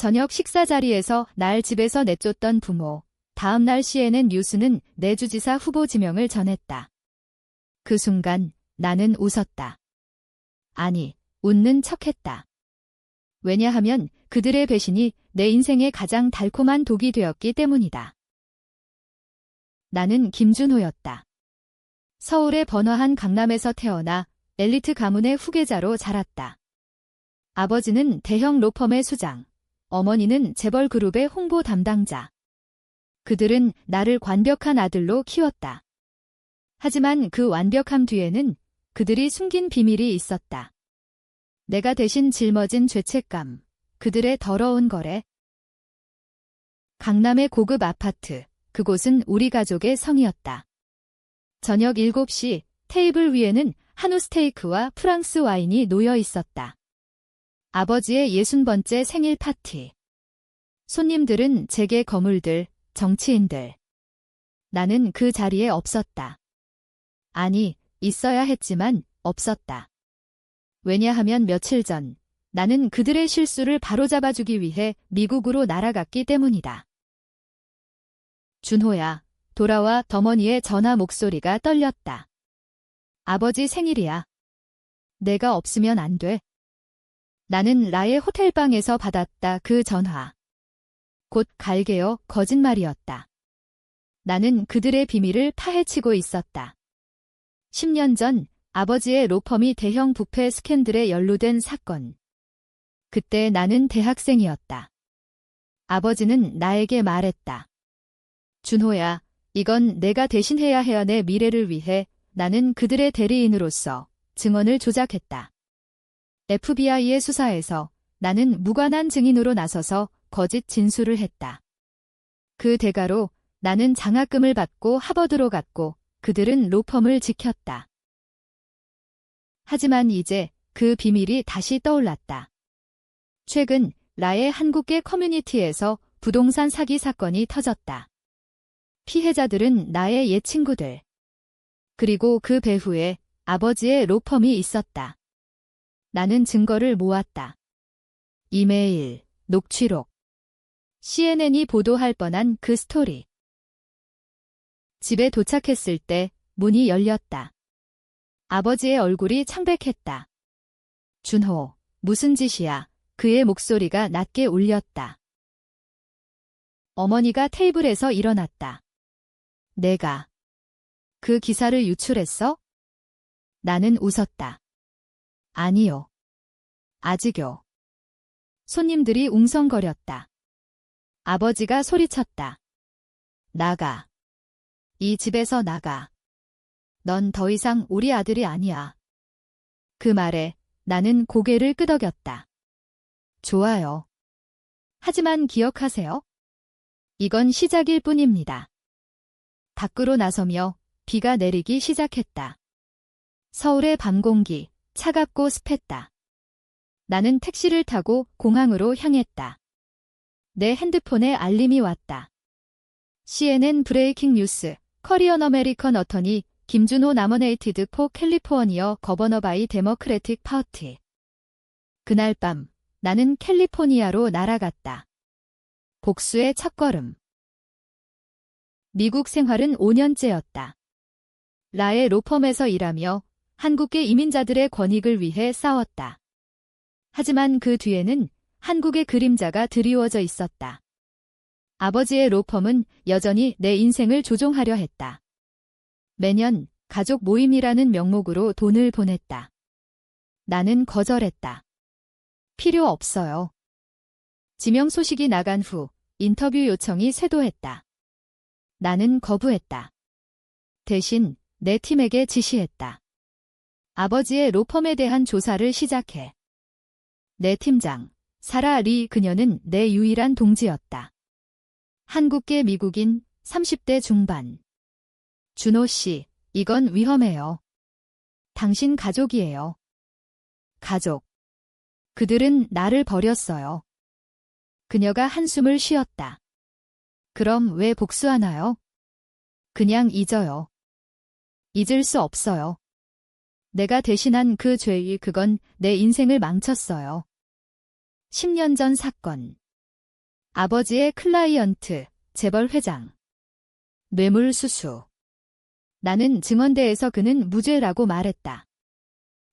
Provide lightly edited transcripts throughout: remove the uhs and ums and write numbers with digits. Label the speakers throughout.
Speaker 1: 저녁 식사 자리에서 날 집에서 내쫓던 부모. 다음 날 CNN 뉴스는 내 주지사 후보 지명을 전했다. 그 순간 나는 웃었다. 아니, 웃는 척했다. 왜냐하면 그들의 배신이 내 인생의 가장 달콤한 독이 되었기 때문이다. 나는 김준호였다. 서울의 번화한 강남에서 태어나 엘리트 가문의 후계자로 자랐다. 아버지는 대형 로펌의 수장, 어머니는 재벌 그룹의 홍보 담당자. 그들은 나를 완벽한 아들로 키웠다. 하지만 그 완벽함 뒤에는 그들이 숨긴 비밀이 있었다. 내가 대신 짊어진 죄책감, 그들의 더러운 거래. 강남의 고급 아파트, 그곳은 우리 가족의 성이었다. 저녁 7시 테이블 위에는 한우 스테이크와 프랑스 와인이 놓여 있었다. 아버지의 60번째 생일 파티. 손님들은 재계 거물들, 정치인들. 나는 그 자리에 없었다. 아니, 있어야 했지만 없었다. 왜냐하면 며칠 전 나는 그들의 실수를 바로잡아주기 위해 미국으로 날아갔기 때문이다. 준호야, 돌아와. 어머니의 전화 목소리가 떨렸다. 아버지 생일이야. 내가 없으면 안 돼. 나는 라의 호텔방에서 받았다. 그 전화. 곧 갈게요. 거짓말이었다. 나는 그들의 비밀을 파헤치고 있었다. 10년 전 아버지의 로펌이 대형 부패 스캔들에 연루된 사건. 그때 나는 대학생이었다. 아버지는 나에게 말했다. 준호야, 이건 내가 대신해야 해야 내 미래를 위해. 나는 그들의 대리인으로서 증언을 조작했다. FBI의 수사에서 나는 무관한 증인으로 나서서 거짓 진술을 했다. 그 대가로 나는 장학금을 받고 하버드로 갔고 그들은 로펌을 지켰다. 하지만 이제 그 비밀이 다시 떠올랐다. 최근 라의 한국계 커뮤니티에서 부동산 사기 사건이 터졌다. 피해자들은 나의 옛 친구들. 그리고 그 배후에 아버지의 로펌이 있었다. 나는 증거를 모았다. 이메일, 녹취록. CNN이 보도할 뻔한 그 스토리. 집에 도착했을 때 문이 열렸다. 아버지의 얼굴이 창백했다. 준호, 무슨 짓이야? 그의 목소리가 낮게 울렸다. 어머니가 테이블에서 일어났다. 내가 그 기사를 유출했어? 나는 웃었다. 아니요. 아직요. 손님들이 웅성거렸다. 아버지가 소리쳤다. 나가. 이 집에서 나가. 넌 더 이상 우리 아들이 아니야. 그 말에 나는 고개를 끄덕였다. 좋아요. 하지만 기억하세요. 이건 시작일 뿐입니다. 밖으로 나서며 비가 내리기 시작했다. 서울의 밤 공기, 차갑고 습했다. 나는 택시를 타고 공항으로 향했다. 내 핸드폰에 알림이 왔다. CNN 브레이킹 뉴스, 커리언 어메리컨 어터니 김준호 나머네이티드 포 캘리포니아 거버너 바이 데모크래틱 파티. 그날 밤 나는 캘리포니아로 날아갔다. 복수의 첫걸음. 미국 생활은 5년째였다. 라의 로펌에서 일하며 한국계 이민자들의 권익을 위해 싸웠다. 하지만 그 뒤에는 한국의 그림자가 드리워져 있었다. 아버지의 로펌은 여전히 내 인생을 조종하려 했다. 매년 가족 모임이라는 명목으로 돈을 보냈다. 나는 거절했다. 필요 없어요. 지명 소식이 나간 후 인터뷰 요청이 쇄도했다. 나는 거부했다. 대신 내 팀에게 지시했다. 아버지의 로펌에 대한 조사를 시작해. 내 팀장, 사라 리, 그녀는 내 유일한 동지였다. 한국계 미국인, 30대 중반. 준호 씨, 이건 위험해요. 당신 가족이에요. 가족. 그들은 나를 버렸어요. 그녀가 한숨을 쉬었다. 그럼 왜 복수하나요? 그냥 잊어요. 잊을 수 없어요. 내가 대신한 그 죄의 그건 내 인생을 망쳤어요. 10년 전 사건. 아버지의 클라이언트, 재벌 회장. 뇌물수수. 나는 증언대에서 그는 무죄라고 말했다.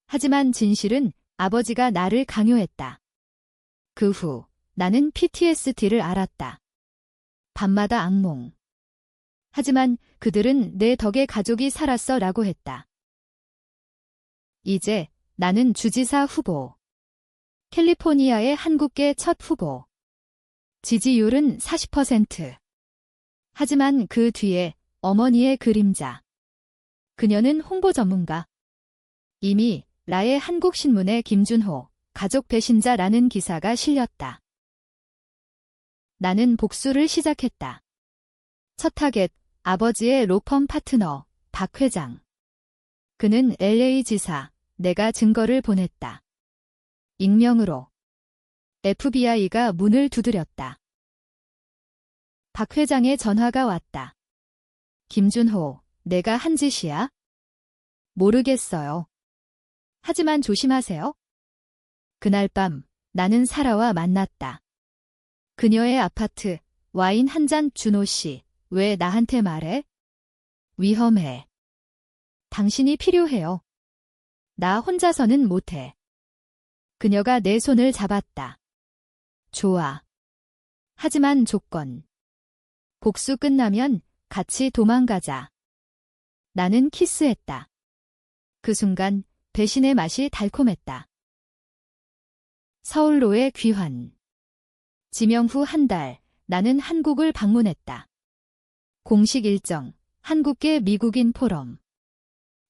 Speaker 1: 하지만 진실은 아버지가 나를 강요했다. 그 후 나는 PTSD를 알았다. 밤마다 악몽. 하지만 그들은 내 덕에 가족이 살았어 라고 했다. 이제 나는 주지사 후보. 캘리포니아의 한국계 첫 후보. 지지율은 40%. 하지만 그 뒤에 어머니의 그림자. 그녀는 홍보 전문가. 이미 라의 한국신문에 김준호, 가족 배신자라는 기사가 실렸다. 나는 복수를 시작했다. 첫 타겟, 아버지의 로펌 파트너, 박 회장. 그는 LA 지사, 내가 증거를 보냈다. 익명으로. FBI가 문을 두드렸다. 박 회장의 전화가 왔다. 김준호, 내가 한 짓이야? 모르겠어요. 하지만 조심하세요. 그날 밤 나는 사라와 만났다. 그녀의 아파트, 와인 한 잔. 준호 씨, 왜 나한테 말해? 위험해. 당신이 필요해요. 나 혼자서는 못해. 그녀가 내 손을 잡았다. 좋아. 하지만 조건. 복수 끝나면 같이 도망가자. 나는 키스했다. 그 순간 배신의 맛이 달콤했다. 서울로의 귀환. 지명 후 한 달, 나는 한국을 방문했다. 공식 일정, 한국계 미국인 포럼.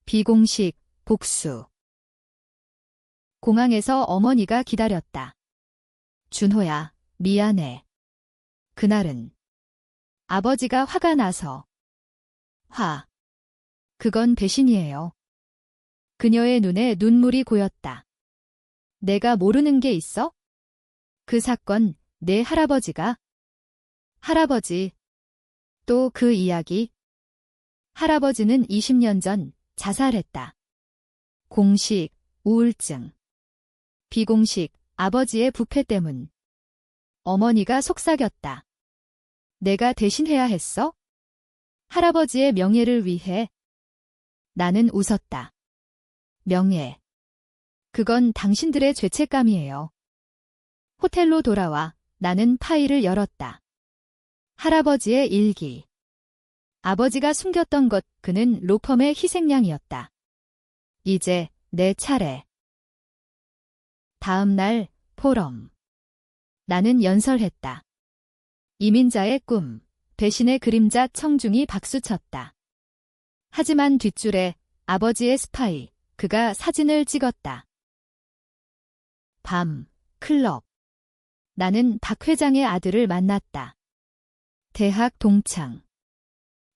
Speaker 1: 비공식, 복수. 공항에서 어머니가 기다렸다. 준호야, 미안해. 그날은 아버지가 화가 나서. 그건 배신이에요. 그녀의 눈에 눈물이 고였다. 내가 모르는 게 있어? 그 사건, 내 할아버지가. 할아버지. 또 그 이야기. 할아버지는 20년 전 자살했다. 공식, 우울증. 비공식, 아버지의 부패 때문. 어머니가 속삭였다. 내가 대신해야 했어? 할아버지의 명예를 위해. 나는 웃었다. 명예. 그건 당신들의 죄책감이에요. 호텔로 돌아와 나는 파일을 열었다. 할아버지의 일기. 아버지가 숨겼던 것, 그는 로펌의 희생양이었다. 이제 내 차례. 다음 날, 포럼. 나는 연설했다. 이민자의 꿈, 배신의 그림자. 청중이 박수쳤다. 하지만 뒷줄에 아버지의 스파이, 그가 사진을 찍었다. 밤, 클럽. 나는 박 회장의 아들을 만났다. 대학 동창.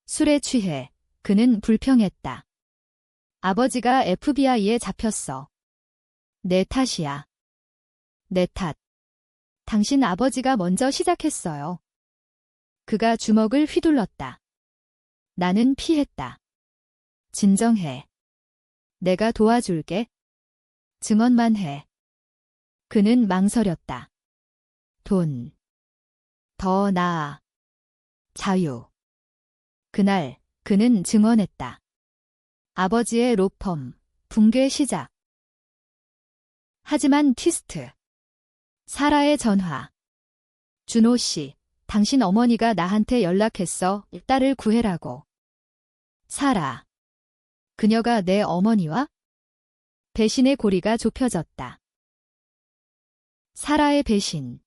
Speaker 1: 술에 취해 그는 불평했다. 아버지가 FBI에 잡혔어. 내 탓이야. 내 탓. 당신 아버지가 먼저 시작했어요. 그가 주먹을 휘둘렀다. 나는 피했다. 진정해. 내가 도와줄게. 증언만 해. 그는 망설였다. 돈. 더 나아. 자유. 그날 그는 증언했다. 아버지의 로펌, 붕괴 시작. 하지만 트위스트. 사라의 전화. 준호 씨, 당신 어머니가 나한테 연락했어. 딸을 구해라고. 사라. 그녀가 내 어머니와? 배신의 고리가 좁혀졌다. 사라의 배신.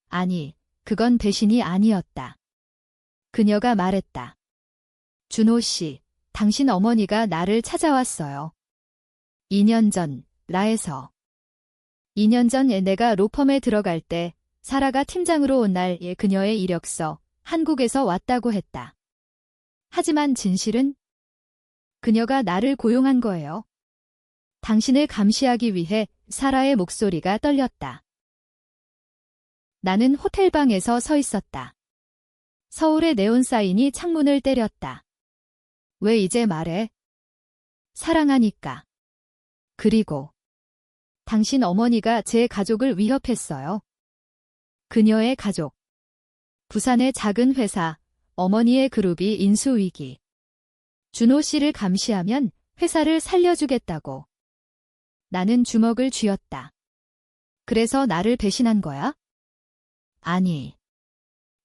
Speaker 1: 아니, 그건 배신이 아니었다. 그녀가 말했다. 준호 씨, 당신 어머니가 나를 찾아왔어요. 2년 전, 라에서. 2년 전에 내가 로펌에 들어갈 때 사라가 팀장으로 온 날에 그녀의 이력서, 한국에서 왔다고 했다. 하지만 진실은? 그녀가 나를 고용한 거예요. 당신을 감시하기 위해. 사라의 목소리가 떨렸다. 나는 호텔방에서 서 있었다. 서울의 네온사인이 창문을 때렸다. 왜 이제 말해? 사랑하니까. 그리고 당신 어머니가 제 가족을 위협했어요. 그녀의 가족. 부산의 작은 회사, 어머니의 그룹이 인수위기. 준호 씨를 감시하면 회사를 살려주겠다고. 나는 주먹을 쥐었다. 그래서 나를 배신한 거야? 아니.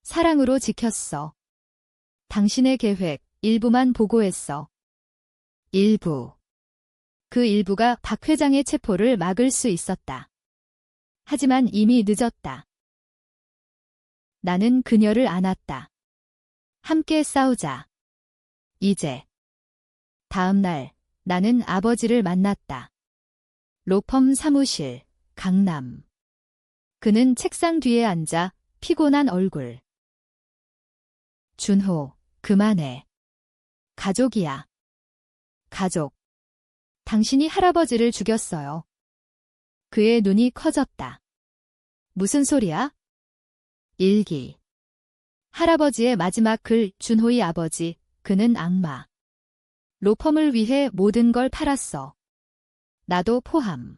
Speaker 1: 사랑으로 지켰어. 당신의 계획 일부만 보고했어. 일부. 그 일부가 박 회장의 체포를 막을 수 있었다. 하지만 이미 늦었다. 나는 그녀를 안았다. 함께 싸우자. 이제. 다음 날, 나는 아버지를 만났다. 로펌 사무실, 강남. 그는 책상 뒤에 앉아 피곤한 얼굴. 준호, 그만해. 가족이야. 가족. 당신이 할아버지를 죽였어요. 그의 눈이 커졌다. 무슨 소리야? 일기. 할아버지의 마지막 글, 준호의 아버지, 그는 악마. 로펌을 위해 모든 걸 팔았어. 나도 포함.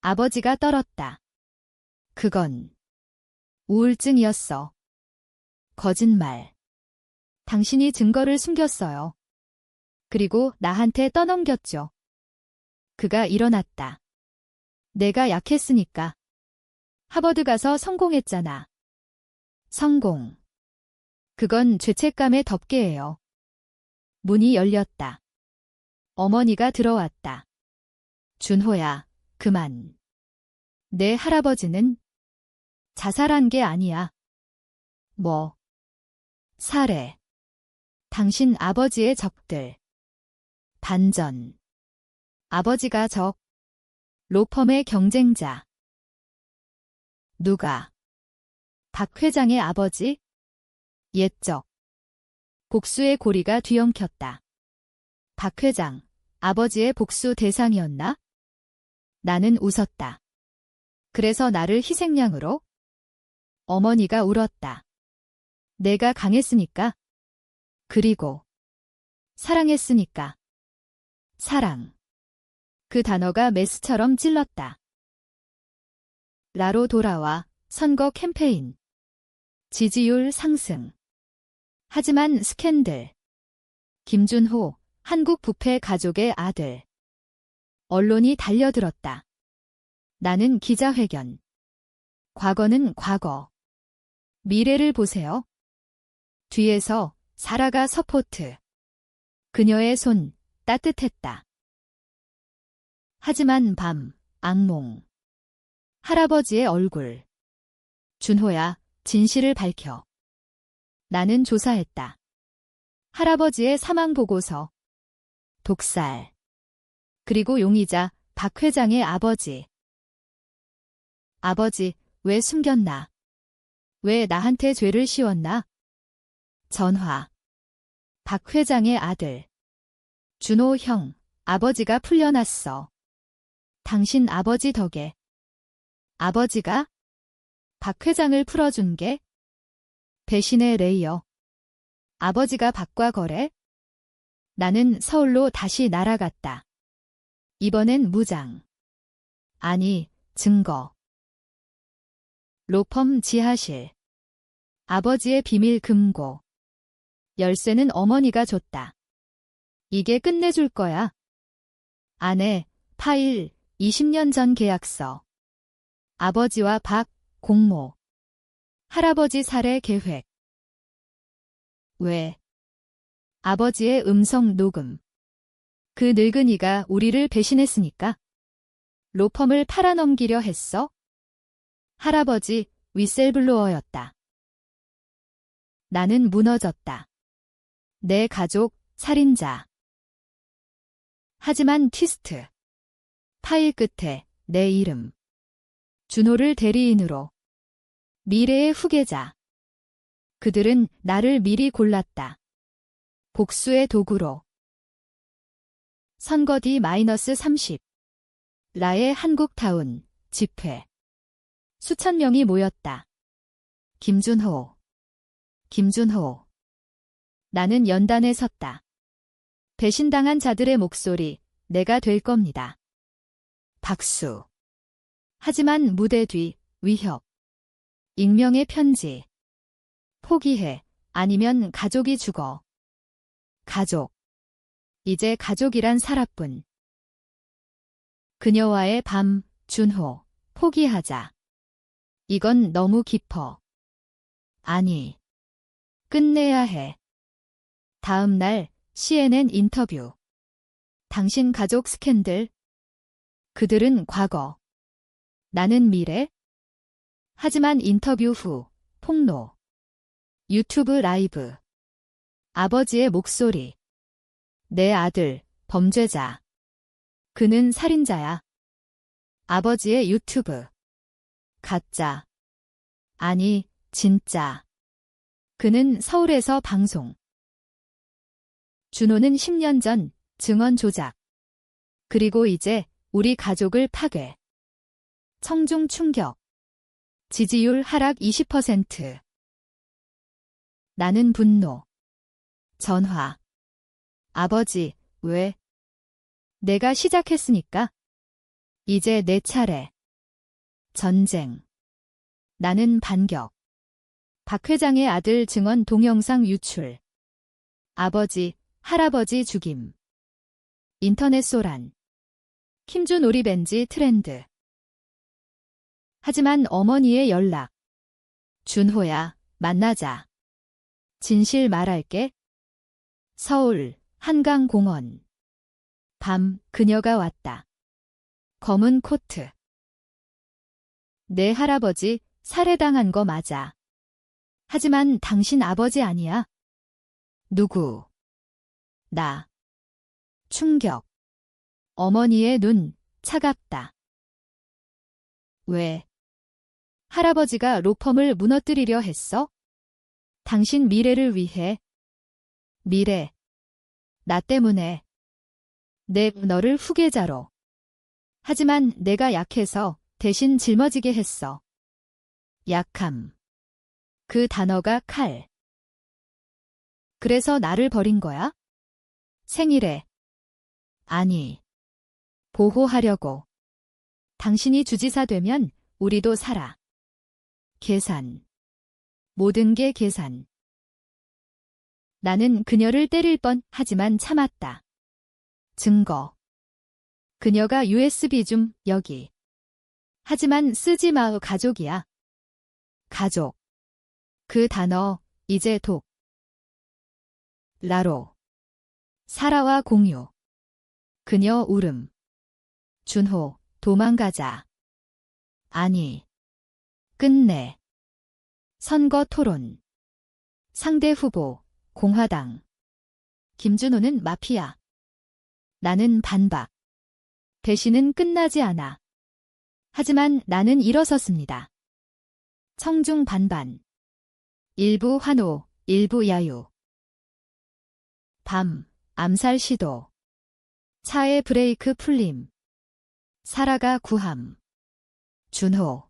Speaker 1: 아버지가 떨었다. 그건 우울증이었어. 거짓말. 당신이 증거를 숨겼어요. 그리고 나한테 떠넘겼죠. 그가 일어났다. 내가 약했으니까. 하버드 가서 성공했잖아. 성공. 그건 죄책감의 덮개예요. 문이 열렸다. 어머니가 들어왔다. 준호야, 그만. 내 할아버지는 자살한 게 아니야. 뭐? 살해. 당신 아버지의 적들. 반전. 아버지가 적. 로펌의 경쟁자. 누가? 박 회장의 아버지? 옛적. 복수의 고리가 뒤엉켰다. 박 회장, 아버지의 복수 대상이었나? 나는 웃었다. 그래서 나를 희생양으로? 어머니가 울었다. 내가 강했으니까? 그리고 사랑했으니까. 사랑. 그 단어가 메스처럼 찔렀다. 라로 돌아와 선거 캠페인. 지지율 상승. 하지만 스캔들. 김준호, 한국 부패 가족의 아들. 언론이 달려들었다. 나는 기자회견. 과거는 과거. 미래를 보세요. 뒤에서 사라가 서포트. 그녀의 손 따뜻했다. 하지만 밤, 악몽. 할아버지의 얼굴. 준호야, 진실을 밝혀. 나는 조사했다. 할아버지의 사망 보고서. 독살. 그리고 용의자 박 회장의 아버지. 아버지, 왜 숨겼나? 왜 나한테 죄를 씌웠나? 전화. 박 회장의 아들. 준호 형, 아버지가 풀려났어. 당신 아버지 덕에. 아버지가? 박 회장을 풀어준 게? 배신의 레이어. 아버지가 박과 거래? 나는 서울로 다시 날아갔다. 이번엔 무장. 아니, 증거. 로펌 지하실. 아버지의 비밀 금고. 열쇠는 어머니가 줬다. 이게 끝내줄 거야. 안에 파일, 20년 전 계약서. 아버지와 박, 공모. 할아버지 살해 계획. 왜? 아버지의 음성 녹음. 그 늙은이가 우리를 배신했으니까. 로펌을 팔아넘기려 했어? 할아버지, 위셀블로어였다. 나는 무너졌다. 내 가족, 살인자. 하지만 트위스트. 파일 끝에 내 이름. 준호를 대리인으로. 미래의 후계자. 그들은 나를 미리 골랐다. 복수의 도구로. 선거 D-30. 라의 한국타운, 집회. 수천 명이 모였다. 김준호. 김준호. 나는 연단에 섰다. 배신당한 자들의 목소리, 내가 될 겁니다. 박수. 하지만 무대 뒤, 위협. 익명의 편지. 포기해. 아니면 가족이 죽어. 가족. 이제 가족이란 살아뿐. 그녀와의 밤, 준호. 포기하자. 이건 너무 깊어. 아니. 끝내야 해. 다음 날 CNN 인터뷰. 당신 가족 스캔들. 그들은 과거. 나는 미래. 하지만 인터뷰 후 폭로. 유튜브 라이브. 아버지의 목소리. 내 아들, 범죄자. 그는 살인자야. 아버지의 유튜브. 가짜. 아니, 진짜. 그는 서울에서 방송. 준호는 10년 전 증언 조작. 그리고 이제 우리 가족을 파괴. 청중 충격. 지지율 하락 20%. 나는 분노. 전화. 아버지, 왜? 내가 시작했으니까. 이제 내 차례. 전쟁. 나는 반격. 박 회장의 아들 증언 동영상 유출. 아버지, 할아버지 죽임. 인터넷 소란. 김준 리벤지 트렌드. 하지만 어머니의 연락. 준호야, 만나자. 진실 말할게. 서울, 한강공원. 밤, 그녀가 왔다. 검은 코트. 내 할아버지 살해당한 거 맞아. 하지만 당신 아버지 아니야. 누구? 나. 충격. 어머니의 눈, 차갑다. 왜? 할아버지가 로펌을 무너뜨리려 했어? 당신 미래를 위해. 미래. 나 때문에. 너를 후계자로. 하지만 내가 약해서 대신 짊어지게 했어. 약함. 그 단어가 칼. 그래서 나를 버린 거야? 생일에. 아니. 보호하려고. 당신이 주지사 되면 우리도 살아. 계산. 모든 게 계산. 나는 그녀를 때릴 뻔 하지만 참았다. 증거. 그녀가 USB 좀 여기. 하지만 쓰지 마의 가족이야. 가족. 그 단어 이제 독. 라로. 사라와 공유. 그녀 울음. 준호, 도망가자. 아니. 끝내. 선거 토론. 상대 후보, 공화당. 김준호는 마피아. 나는 반박. 배신은 끝나지 않아. 하지만 나는 일어섰습니다. 청중 반반. 일부 환호, 일부 야유. 밤, 암살 시도. 차의 브레이크 풀림. 사라가 구함. 준호.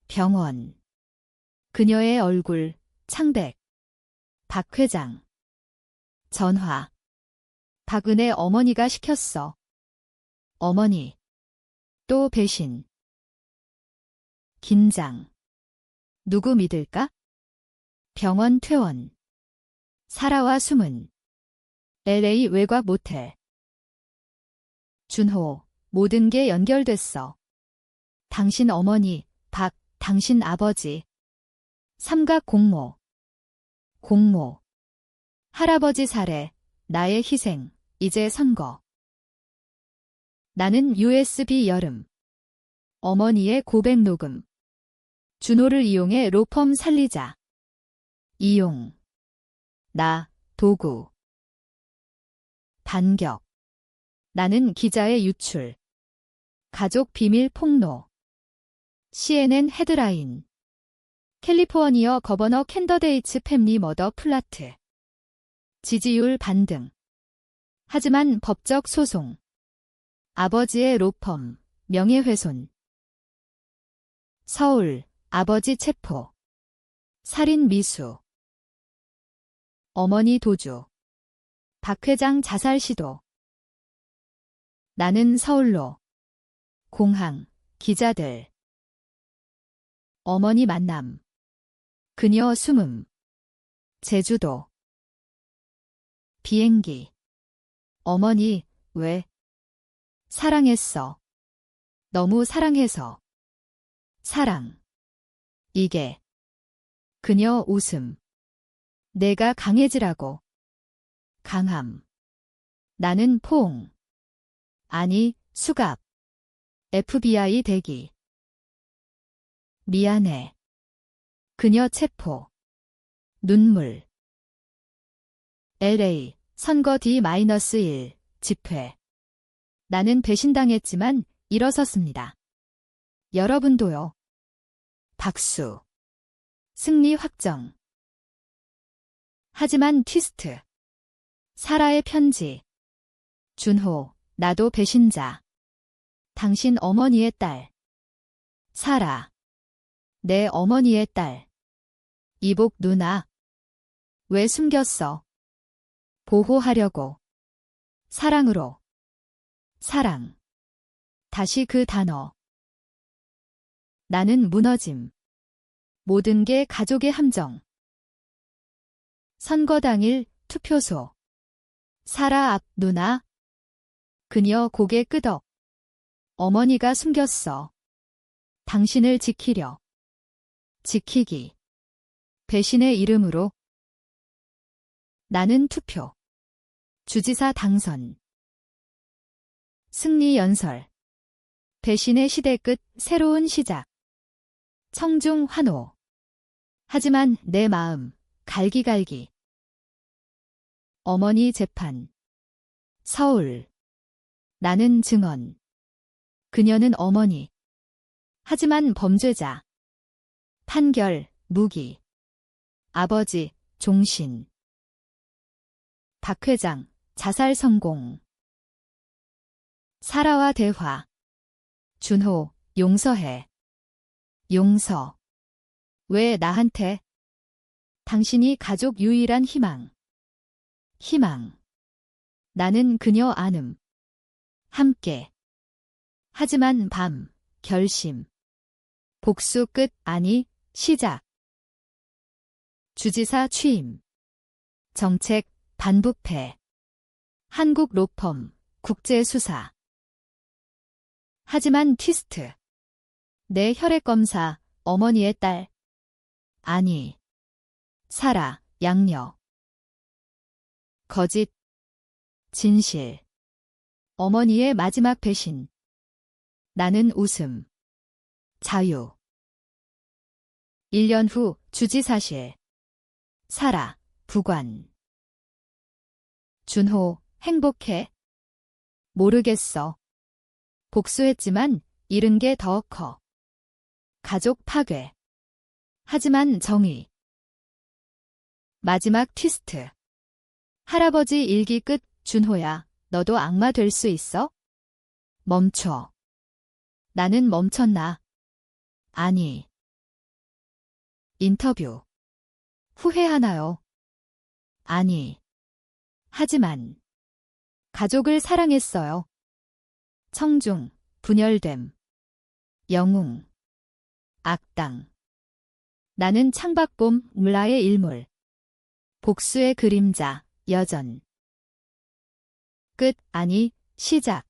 Speaker 1: 병원. 그녀의 얼굴, 창백. 박 회장. 전화. 박은혜 어머니가 시켰어. 어머니. 또 배신. 긴장. 누구 믿을까? 병원 퇴원. 사라와 숨은. LA 외곽 모텔. 준호, 모든 게 연결됐어. 당신 어머니, 박, 당신 아버지. 삼각 공모. 공모. 할아버지 살해, 나의 희생, 이제 선거. 나는 USB 여름. 어머니의 고백 녹음. 준호를 이용해 로펌 살리자. 이용. 나, 도구. 반격. 나는 기자의 유출. 가족 비밀 폭로. CNN 헤드라인. 캘리포니아 거버너 캔더데이츠 팸리 머더 플라트. 지지율 반등. 하지만 법적 소송. 아버지의 로펌, 명예훼손. 서울, 아버지 체포. 살인 미수. 어머니 도주. 박 회장 자살 시도. 나는 서울로. 공항, 기자들. 어머니 만남. 그녀 숨음. 제주도. 비행기. 어머니, 왜? 사랑했어. 너무 사랑해서. 사랑. 이게. 그녀 웃음. 내가 강해지라고. 강함. 나는 포옹. 아니, 수갑. FBI 대기. 미안해. 그녀 체포. 눈물. LA, 선거 D-1, 집회. 나는 배신당했지만 일어섰습니다. 여러분도요. 박수. 승리 확정. 하지만 트위스트. 사라의 편지. 준호, 나도 배신자. 당신 어머니의 딸. 사라. 내 어머니의 딸. 이복 누나. 왜 숨겼어? 보호하려고. 사랑으로. 사랑. 다시 그 단어. 나는 무너짐. 모든 게 가족의 함정. 선거 당일 투표소. 사라 앞 누나. 그녀 고개 끄덕. 어머니가 숨겼어. 당신을 지키려. 지키기. 배신의 이름으로. 나는 투표. 주지사 당선. 승리 연설. 배신의 시대 끝 새로운 시작. 청중 환호. 하지만 내 마음 갈기갈기. 어머니 재판. 서울. 나는 증언. 그녀는 어머니. 하지만 범죄자. 판결, 무기. 아버지, 종신. 박 회장, 자살 성공. 사라와 대화. 준호, 용서해. 용서. 왜 나한테? 당신이 가족 유일한 희망. 희망. 나는 그녀 안음. 함께. 하지만 밤, 결심. 복수 끝 아니, 시작. 주지사 취임. 정책, 반부패. 한국 로펌, 국제수사. 하지만 트위스트. 내 혈액검사, 어머니의 딸. 아니. 사라, 양녀. 거짓. 진실. 어머니의 마지막 배신. 나는 웃음. 자유. 1년 후 주지사실. 사라, 부관. 준호, 행복해? 모르겠어. 복수했지만 잃은 게 더 커. 가족 파괴. 하지만 정의. 마지막 트위스트. 할아버지 일기 끝. 준호야, 너도 악마 될 수 있어? 멈춰. 나는 멈췄나? 아니. 인터뷰. 후회하나요? 아니. 하지만. 가족을 사랑했어요. 청중, 분열됨. 영웅. 악당. 나는 창밖봄 물라의 일몰. 복수의 그림자, 여전. 끝 아니, 시작.